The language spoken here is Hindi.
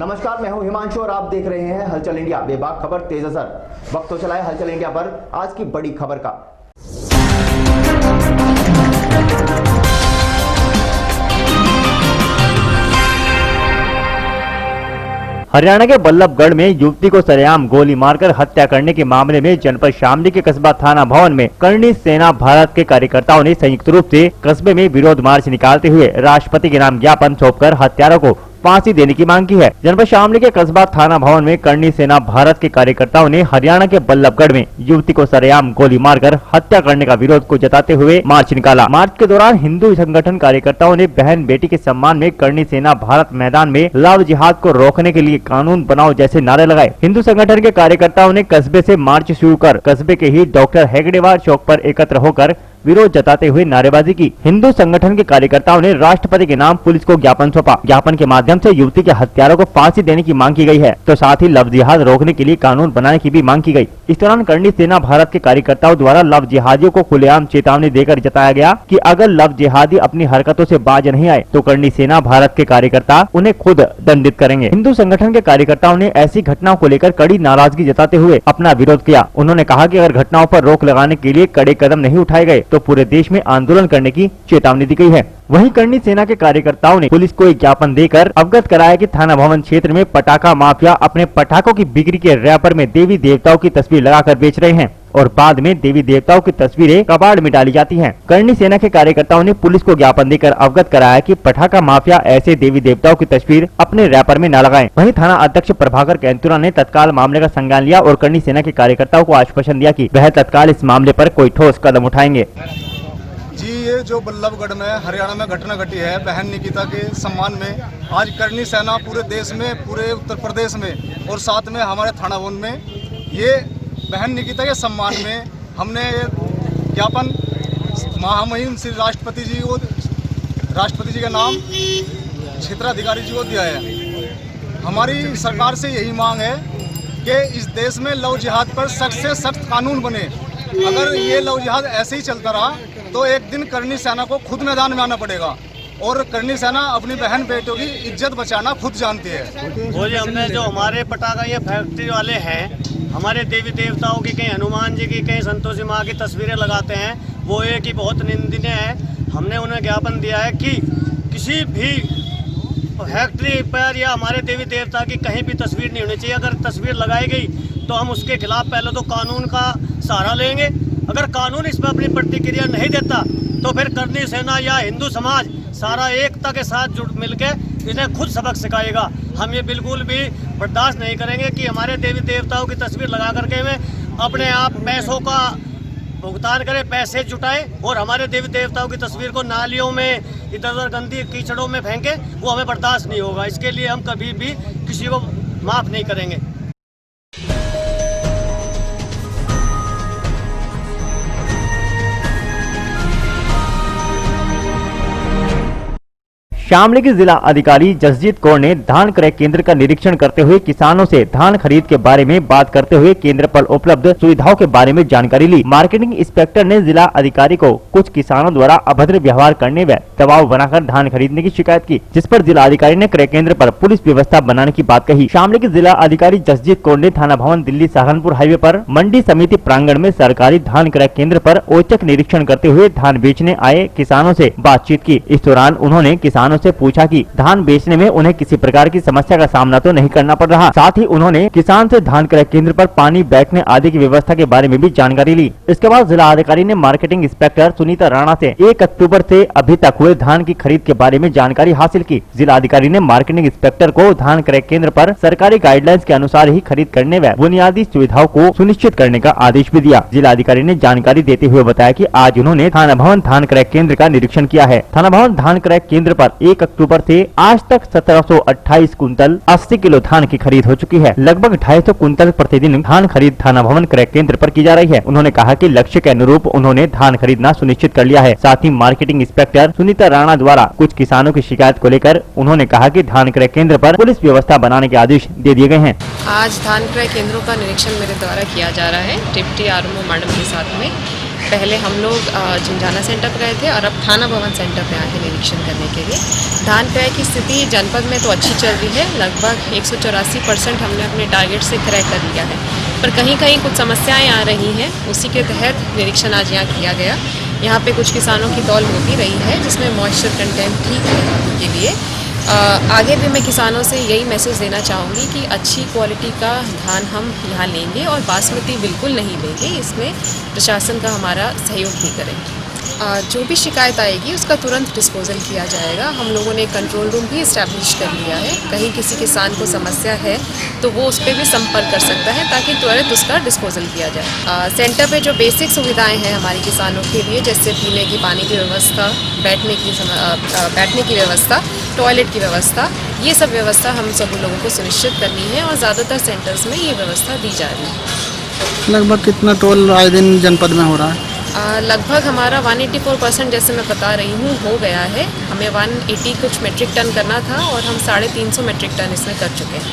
नमस्कार, मैं हूं हिमांशु और आप देख रहे हैं हलचल इंडिया। बेबाक खबर तेज असर। वक्त तो चला है हलचल इंडिया पर आज की बड़ी खबर का। हरियाणा के बल्लभगढ़ में युवती को सरेआम गोली मारकर हत्या करने के मामले में जनपद शामली के कस्बा थाना भवन में करणी सेना भारत के कार्यकर्ताओं ने संयुक्त रूप से कस्बे में विरोध मार्च निकालते हुए राष्ट्रपति के नाम ज्ञापन सौंपकर हत्यारों को फांसी देने की मांग की है। जनपद शामली के कस्बा थाना भवन में करणी सेना भारत के कार्यकर्ताओं ने हरियाणा के बल्लभगढ़ में युवती को सरेआम गोली मारकर हत्या करने का विरोध को जताते हुए मार्च निकाला। मार्च के दौरान हिंदू संगठन कार्यकर्ताओं ने बहन बेटी के सम्मान में करणी सेना भारत मैदान में लव जिहाद को रोकने के लिए कानून बनाओ जैसे नारे लगाए। हिंदू संगठन के कार्यकर्ताओं ने कस्बे से मार्च शुरू कर कस्बे के ही डॉक्टर हेगड़ेवार चौक पर एकत्र होकर विरोध जताते हुए नारेबाजी की। हिंदू संगठन के कार्यकर्ताओं ने राष्ट्रपति के नाम पुलिस को ज्ञापन सौंपा। ज्ञापन के माध्यम से युवती के हत्यारों को फांसी देने की मांग की गई है, तो साथ ही लव जिहाद रोकने के लिए कानून बनाने की भी मांग की गई। इस दौरान करणी सेना भारत के कार्यकर्ताओं द्वारा लव जिहादियों को खुलेआम चेतावनी देकर जताया गया कि अगर लव जिहादी अपनी हरकतों से बाज नहीं आए तो करणी सेना भारत के कार्यकर्ता उन्हें खुद दंडित करेंगे। हिंदू संगठन के कार्यकर्ताओं ने ऐसी घटनाओं को लेकर कड़ी नाराजगी जताते हुए अपना विरोध किया। उन्होंने कहा कि अगर घटनाओं पर रोक लगाने के लिए कड़े कदम नहीं उठाए गए तो पूरे देश में आंदोलन करने की चेतावनी दी गई है। वहीं करणी सेना के कार्यकर्ताओं ने पुलिस को एक ज्ञापन देकर अवगत कराया कि थाना भवन क्षेत्र में पटाखा माफिया अपने पटाखों की बिक्री के रैपर में देवी देवताओं की तस्वीर लगाकर बेच रहे हैं और बाद में देवी देवताओं की तस्वीरें कबाड़ में डाली जाती हैं। करणी सेना के कार्यकर्ताओं ने पुलिस को ज्ञापन देकर अवगत कराया कि पटाखा माफिया ऐसे देवी देवताओं की तस्वीर अपने रैपर में न लगाएं। वहीं थाना अध्यक्ष प्रभाकर कैंतुरा ने तत्काल मामले का संज्ञान लिया और करणी सेना के कार्यकर्ताओं को आश्वासन दिया कि वह तत्काल इस मामले पर कोई ठोस कदम उठाएंगे। जी, ये जो बल्लभगढ़ में हरियाणा में घटना घटी है बहन निकिता के सम्मान में, आज करणी सेना पूरे देश में, पूरे उत्तर प्रदेश में और साथ में हमारे थाना भवन में ये बहन निकिता के सम्मान में हमने ज्ञापन महामहिम श्री राष्ट्रपति जी का नाम क्षेत्राधिकारी जी को दिया है। हमारी सरकार से यही मांग है कि इस देश में लव जिहाद पर सख्त से सख्त कानून बने। अगर ये लव जिहाद ऐसे ही चलता रहा तो एक दिन करणी सेना को खुद मैदान में आना पड़ेगा और करणी सेना अपनी बहन बेटों की इज्जत बचाना खुद जानती है। वो जो हमने जो हमारे पटाखा ये फैक्ट्री वाले हैं, हमारे देवी देवताओं की, कहीं हनुमान जी की, कहीं संतोषी माँ की तस्वीरें लगाते हैं, वो एक ही बहुत निंदनीय है। हमने उन्हें ज्ञापन दिया है कि किसी भी फैक्ट्री पर या हमारे देवी देवता की कहीं भी तस्वीर नहीं होनी चाहिए। अगर तस्वीर लगाई गई तो हम उसके खिलाफ पहले तो कानून का सहारा लेंगे। अगर कानून इस पर अपनी प्रतिक्रिया नहीं देता तो फिर करणी सेना या हिंदू समाज सारा एकता के साथ जुट मिलकर इन्हें खुद सबक सिखाएगा। हम ये बिल्कुल भी बर्दाश्त नहीं करेंगे कि हमारे देवी देवताओं की तस्वीर लगा करके वे अपने आप पैसों का भुगतान करें, पैसे जुटाएं और हमारे देवी देवताओं की तस्वीर को नालियों में, इधर उधर गंदी कीचड़ों में फेंके, वो हमें बर्दाश्त नहीं होगा। इसके लिए हम कभी भी किसी को माफ़ नहीं करेंगे। शामली के जिला अधिकारी जसजीत कौर ने धान क्रय केंद्र का निरीक्षण करते हुए किसानों से धान खरीद के बारे में बात करते हुए केंद्र पर उपलब्ध सुविधाओं के बारे में जानकारी ली। मार्केटिंग इंस्पेक्टर ने जिला अधिकारी को कुछ किसानों द्वारा अभद्र व्यवहार करने व दबाव बनाकर धान खरीदने की शिकायत की, जिस पर जिला अधिकारी ने क्रय केंद्र पर पुलिस व्यवस्था बनाने की बात कही। शामली के जिला अधिकारी जसजीत कौर ने थाना भवन दिल्ली सहारनपुर हाईवे पर मंडी समिति प्रांगण में सरकारी धान क्रय केंद्र पर औचक निरीक्षण करते हुए धान बेचने आए किसानों से बातचीत की। इस दौरान उन्होंने किसानों से पूछा कि धान बेचने में उन्हें किसी प्रकार की समस्या का सामना तो नहीं करना पड़ रहा। साथ ही उन्होंने किसान से धान क्रय केंद्र पर पानी, बैठने आदि की व्यवस्था के बारे में भी जानकारी ली। इसके बाद जिला अधिकारी ने मार्केटिंग इंस्पेक्टर सुनीता राणा से 1 अक्टूबर से अभी तक हुए धान की खरीद के बारे में जानकारी हासिल की। जिला अधिकारी ने मार्केटिंग इंस्पेक्टर को धान क्रय केंद्र पर सरकारी गाइडलाइंस के अनुसार ही खरीद करने व बुनियादी सुविधाओं को सुनिश्चित करने का आदेश भी दिया। जिला अधिकारी ने जानकारी देते हुए बताया कि आज उन्होंने थाना भवन धान क्रय केंद्र का निरीक्षण किया है। थाना भवन धान क्रय केंद्र पर 1 अक्टूबर से आज तक 1728 कुंतल 80 किलो धान की खरीद हो चुकी है। लगभग 250 कुंतल प्रतिदिन धान खरीद थाना भवन क्रय केंद्र पर की जा रही है। उन्होंने कहा कि लक्ष्य के अनुरूप उन्होंने धान खरीदना सुनिश्चित कर लिया है। साथ ही मार्केटिंग इंस्पेक्टर सुनीता राणा द्वारा कुछ किसानों की शिकायत को लेकर उन्होंने कहा कि धान क्रय केंद्र पर पुलिस व्यवस्था बनाने के आदेश दे दिए गए हैं। आज धान क्रय केंद्रों का निरीक्षण मेरे द्वारा किया जा रहा है डिप्टी आरएमओ मैडम के साथ में। पहले हम लोग झिंझाना सेंटर पर गए थे और अब थाना भवन सेंटर पे आए हैं निरीक्षण करने के लिए। धान क्रय की स्थिति जनपद में तो अच्छी चल रही है, लगभग 184% हमने अपने टारगेट से क्रय कर लिया है, पर कहीं कहीं कुछ समस्याएं आ रही हैं। उसी के तहत निरीक्षण आज यहाँ किया गया। यहाँ पे कुछ किसानों की तौल हो भी रही है, जिसमें मॉइस्चर कंटेंट ठीक है उनके लिए। आगे भी मैं किसानों से यही मैसेज देना चाहूँगी कि अच्छी क्वालिटी का धान हम यहाँ लेंगे और बासमती बिल्कुल नहीं लेंगे। इसमें प्रशासन का हमारा सहयोग भी करें। जो भी शिकायत आएगी उसका तुरंत डिस्पोजल किया जाएगा। हम लोगों ने एक कंट्रोल रूम भी इस्टेब्लिश कर लिया है। कहीं किसी किसान को समस्या है तो वो उस पर भी संपर्क कर सकता है ताकि त्वरित उसका डिस्पोजल किया जाए। सेंटर पे जो बेसिक सुविधाएं हैं हमारे किसानों के लिए, जैसे पीने की पानी की व्यवस्था, बैठने की व्यवस्था, टॉयलेट की व्यवस्था, ये सब व्यवस्था हम सभी लोगों को सुनिश्चित करनी है और ज़्यादातर सेंटर्स में ये व्यवस्था दी जा रही है। लगभग कितना टोल आए दिन जनपद में हो रहा है? लगभग हमारा 184% जैसे मैं बता रही हूँ हो गया है। हमें 180 कुछ मेट्रिक टन करना था और हम 350 मेट्रिक टन इसमें कर चुके हैं।